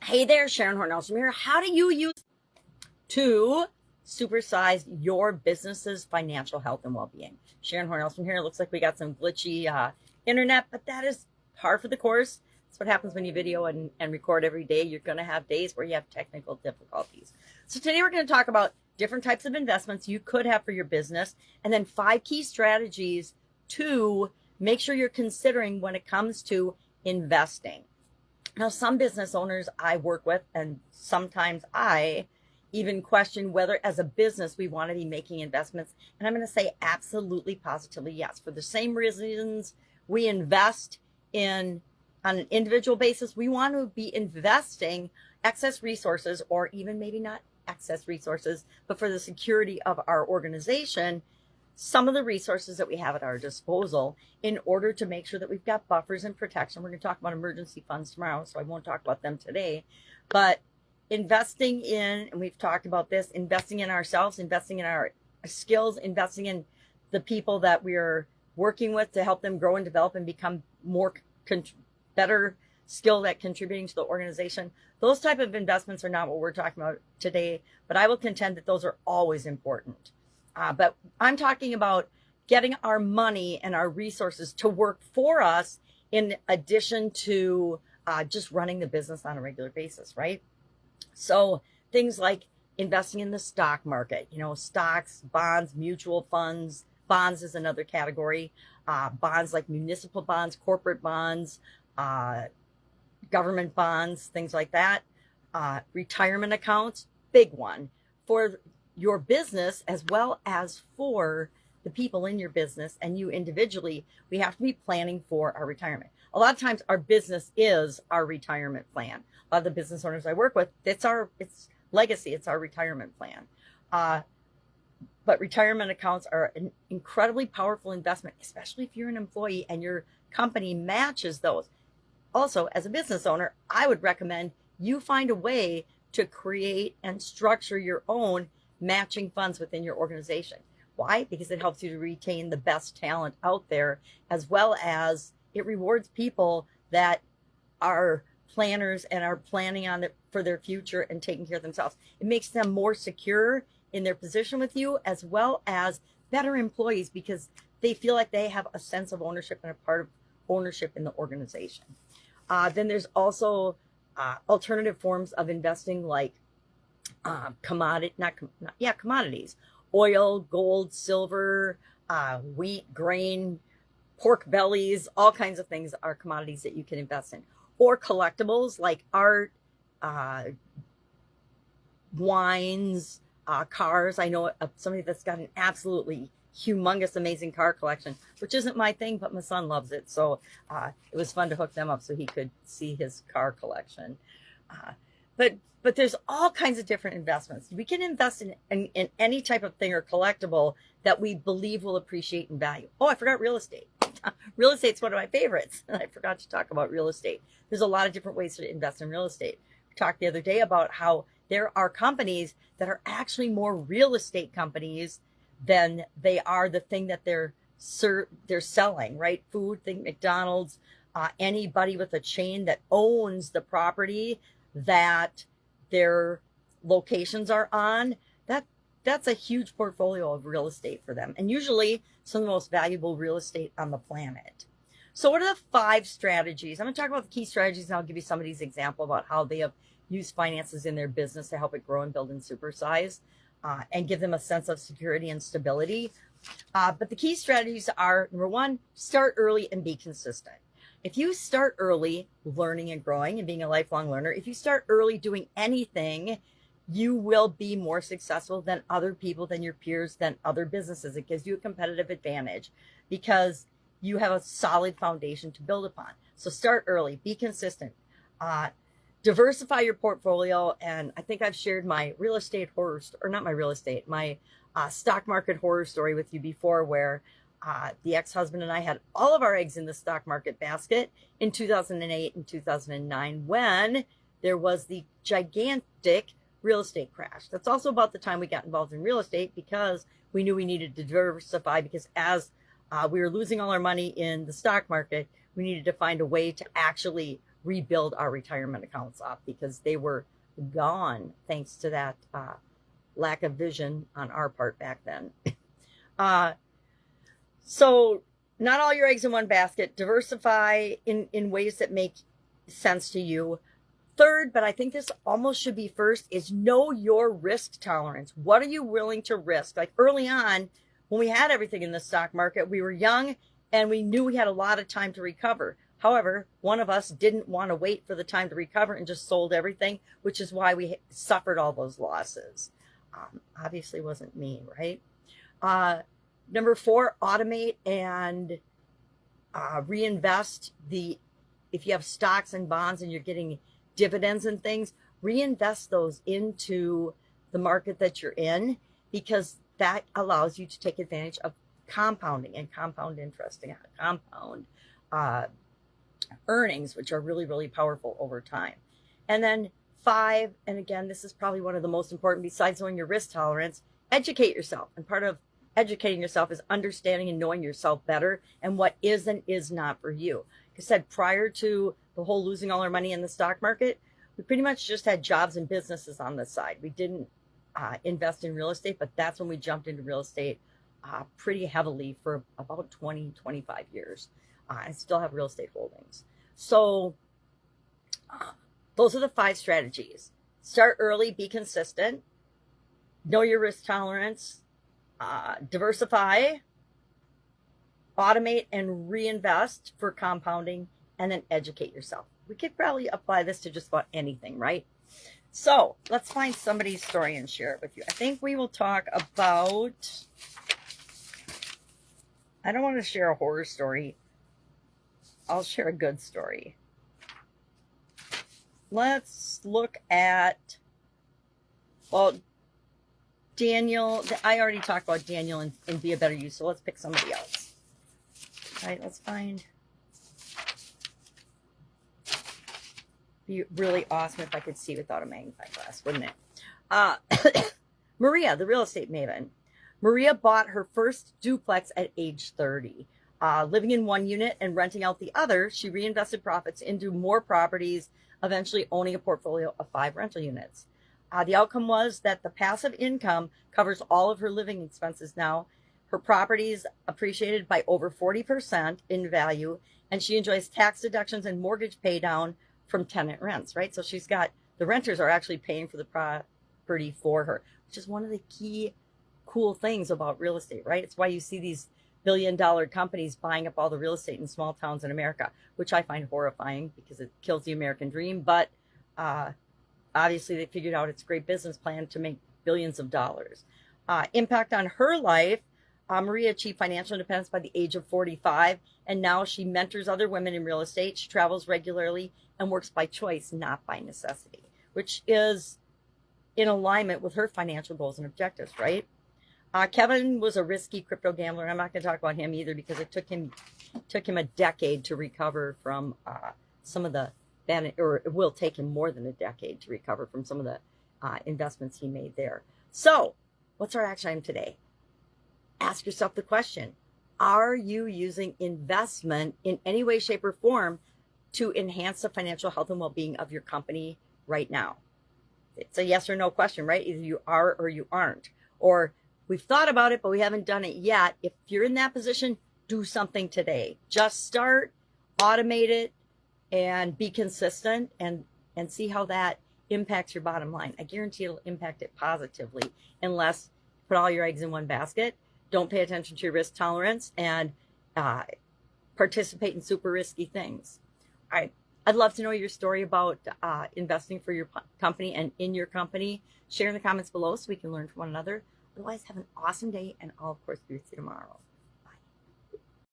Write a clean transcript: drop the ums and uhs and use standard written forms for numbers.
Hey there, Sharon Horne-Ellstrom here. How do you use to supersize your business's financial health and well-being? Sharon Horne-Ellstrom here. It looks like we got some glitchy internet, but that is par for the course. That's what happens when you video and record every day. You're going to have days where you have technical difficulties. So today we're going to talk about different types of investments you could have for your business, and then 5 key strategies to make sure you're considering when it comes to investing. Now, some business owners I work with, and sometimes I even question whether as a business we want to be making investments. And I'm going to say absolutely, positively yes. For the same reasons we invest in on an individual basis, we want to be investing excess resources, or even maybe not excess resources, but for the security of our organization, some of the resources that we have at our disposal in order to make sure that we've got buffers and protection. We're going to talk about emergency funds tomorrow, so I won't talk about them today. But investing in, and we've talked about this, investing in ourselves, investing in our skills, investing in the people that we're working with to help them grow and develop and become better skilled at contributing to the organization. Those type of investments are not what we're talking about today, but I will contend that those are always important. But I'm talking about getting our money and our resources to work for us in addition to just running the business on a regular basis, right? So things like investing in the stock market, stocks, bonds, mutual funds. Bonds is another category. Bonds like municipal bonds, corporate bonds, government bonds, things like that. Retirement accounts, big one for your business as well as for the people in your business and you individually. We have to be planning for our retirement. A lot of times our business is our retirement plan. A lot of the business owners I work with, it's legacy, it's our retirement plan. But retirement accounts are an incredibly powerful investment, especially if you're an employee and your company matches those. Also, as a business owner, I would recommend you find a way to create and structure your own matching funds within your organization. Why? Because it helps you to retain the best talent out there, as well as it rewards people that are planners and are planning on it for their future and taking care of themselves. It makes them more secure in their position with you, as well as better employees because they feel like they have a sense of ownership and a part of ownership in the organization. Then there's also alternative forms of investing like commodities, oil, gold, silver, wheat, grain, pork bellies, all kinds of things are commodities that you can invest in. Or collectibles like art, wines, cars. I know somebody that's got an absolutely humongous, amazing car collection, which isn't my thing, but my son loves it. So it was fun to hook them up so he could see his car collection. But there's all kinds of different investments. We can invest in any type of thing or collectible that we believe will appreciate in value. Oh, I forgot real estate. Real estate's one of my favorites. I forgot to talk about real estate. There's a lot of different ways to invest in real estate. We talked the other day about how there are companies that are actually more real estate companies than they are the thing that they're selling, right? Food, think McDonald's, anybody with a chain that owns the property that their locations are on, that's a huge portfolio of real estate for them, and usually some of the most valuable real estate on the planet. So what are the 5 strategies? I'm going to talk about the key strategies, and I'll give you somebody's example about how they have used finances in their business to help it grow and build and supersize, and give them a sense of security and stability. But the key strategies are, number 1, start early and be consistent. If you start early learning and growing and being a lifelong learner, if you start early doing anything, you will be more successful than other people, than your peers, than other businesses. It gives you a competitive advantage because you have a solid foundation to build upon. So start early, be consistent, diversify your portfolio. And I think I've shared my real estate horror, or not my real estate, my stock market horror story with you before, where the ex-husband and I had all of our eggs in the stock market basket in 2008 and 2009 when there was the gigantic real estate crash. That's also about the time we got involved in real estate because we knew we needed to diversify, because as we were losing all our money in the stock market, we needed to find a way to actually rebuild our retirement accounts up because they were gone thanks to that lack of vision on our part back then. So not all your eggs in one basket. Diversify in ways that make sense to you. Third, but I think this almost should be first, is know your risk tolerance. What are you willing to risk? Like early on, when we had everything in the stock market, we were young and we knew we had a lot of time to recover. However, one of us didn't want to wait for the time to recover and just sold everything, which is why we suffered all those losses. Obviously wasn't me, right? Number 4, automate and reinvest if you have stocks and bonds and you're getting dividends and things, reinvest those into the market that you're in, because that allows you to take advantage of compounding and compound interest and compound earnings, which are really, really powerful over time. And then 5, and again, this is probably one of the most important, besides knowing your risk tolerance, educate yourself. And part of educating yourself is understanding and knowing yourself better and what is and is not for you. Like I said, prior to the whole losing all our money in the stock market, we pretty much just had jobs and businesses on the side. We didn't invest in real estate, but that's when we jumped into real estate pretty heavily for about 20, 25 years. I still have real estate holdings. So those are the 5 strategies. Start early, be consistent, know your risk tolerance, diversify, automate and reinvest for compounding, and then educate yourself. We could probably apply this to just about anything, right? So let's find somebody's story and share it with you. I think we will talk about, I don't want to share a horror story. I'll share a good story. Let's look at, well, Daniel. I already talked about Daniel and Be a Better You, so let's pick somebody else. All right, let's find. Be really awesome if I could see without a magnifying glass, wouldn't it? Maria, the real estate maven. Maria bought her first duplex at age 30. Living in one unit and renting out the other, she reinvested profits into more properties, eventually owning a portfolio of 5 rental units. The outcome was that the passive income covers all of her living expenses now. Her properties appreciated by over 40% in value, and she enjoys tax deductions and mortgage pay down from tenant rents, right? So she's got, the renters are actually paying for the property for her, which is one of the key cool things about real estate, right? It's why you see these billion-dollar companies buying up all the real estate in small towns in America, which I find horrifying because it kills the American dream. But obviously they figured out it's a great business plan to make billions of dollars. Impact on her life. Maria achieved financial independence by the age of 45, and now she mentors other women in real estate. She travels regularly and works by choice, not by necessity, which is in alignment with her financial goals and objectives, right? Kevin was a risky crypto gambler, and I'm not going to talk about him either because it took him a decade to recover from some of the or it will take him more than a decade to recover from some of the investments he made there. So, what's our action item today? Ask yourself the question: are you using investment in any way, shape, or form to enhance the financial health and well-being of your company right now? It's a yes or no question, right? Either you are or you aren't. Or we've thought about it, but we haven't done it yet. If you're in that position, do something today. Just start, automate it, and be consistent and see how that impacts your bottom line. I guarantee it'll impact it positively, unless you put all your eggs in one basket, don't pay attention to your risk tolerance, and participate in super risky things. All right. I'd love to know your story about investing for your company and in your company. Share in the comments below so we can learn from one another. Otherwise, have an awesome day, and I'll, of course, be with you tomorrow.